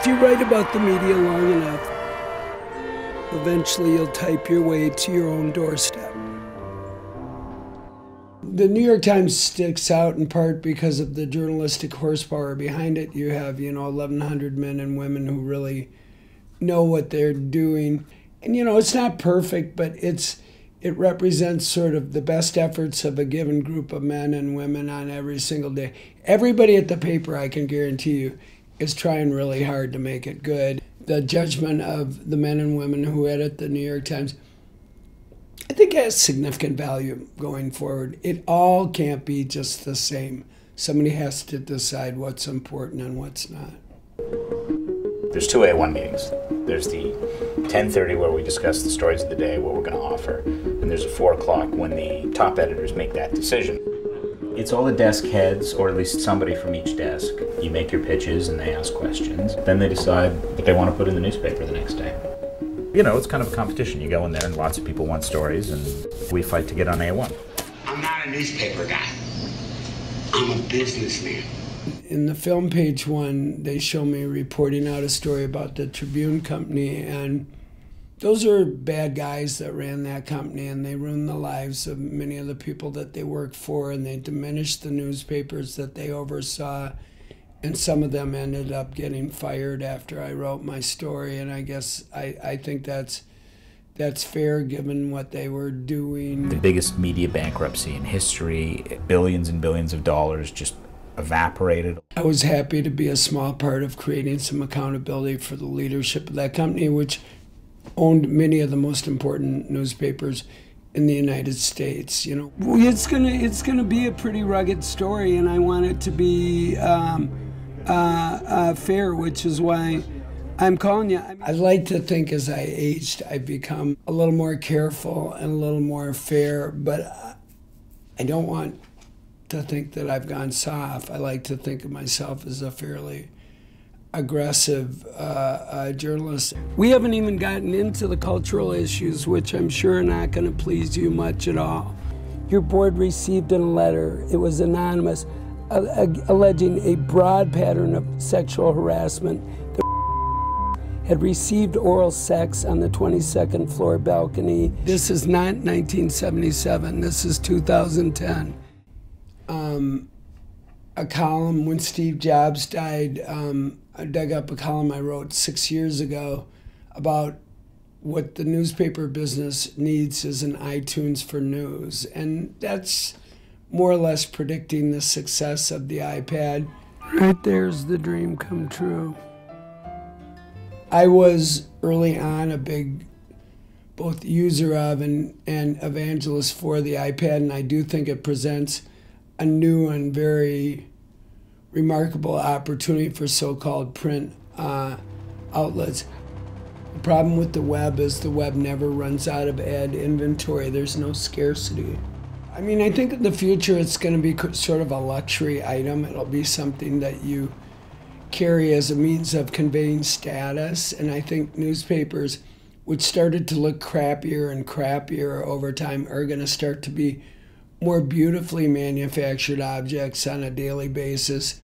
If you write about the media long enough, eventually you'll type your way to your own doorstep. The New York Times sticks out in part because of the journalistic horsepower behind it. You have, 1,100 men and women who really know what they're doing. And, it's not perfect, but it represents sort of the best efforts of a given group of men and women on every single day. Everybody at the paper, I can guarantee you, is trying really hard to make it good. The judgment of the men and women who edit the New York Times, I think, has significant value going forward. It all can't be just the same. Somebody has to decide what's important and what's not. There's two A1 meetings. There's the 10:30 where we discuss the stories of the day, what we're going to offer, and there's a 4 o'clock when the top editors make that decision. It's all the desk heads, or at least somebody from each desk. You make your pitches and they ask questions. Then they decide what they want to put in the newspaper the next day. It's kind of a competition. You go in there and lots of people want stories, and we fight to get on A1. I'm not a newspaper guy. I'm a businessman. In the film page one, they show me reporting out a story about the Tribune Company, and those are bad guys that ran that company, and they ruined the lives of many of the people that they worked for, and they diminished the newspapers that they oversaw, and some of them ended up getting fired after I wrote my story, and I guess I think that's fair given what they were doing. The biggest media bankruptcy in history, billions and billions of dollars just evaporated. I was happy to be a small part of creating some accountability for the leadership of that company, which owned many of the most important newspapers in the United States. It's gonna be a pretty rugged story, and I want it to be fair, which is why I'm calling you. I'd like to think as I aged, I've become a little more careful and a little more fair, but I don't want to think that I've gone soft. I like to think of myself as a fairly aggressive journalist. We haven't even gotten into the cultural issues, which I'm sure are not going to please you much at all. Your board received a letter, it was anonymous, alleging a broad pattern of sexual harassment. The had received oral sex on the 22nd floor balcony. This is not 1977, this is 2010. A column when Steve Jobs died, I dug up a column I wrote 6 years ago about what the newspaper business needs is an iTunes for news. And that's more or less predicting the success of the iPad. Right there's the dream come true. I was early on a big both user of and evangelist for the iPad, and I do think it presents a new and very remarkable opportunity for so-called print outlets. The problem with the web is the web never runs out of ad inventory. There's no scarcity. I mean, I think in the future it's going to be sort of a luxury item. It'll be something that you carry as a means of conveying status, and I think newspapers, which started to look crappier and crappier over time, are going to start to be more beautifully manufactured objects on a daily basis.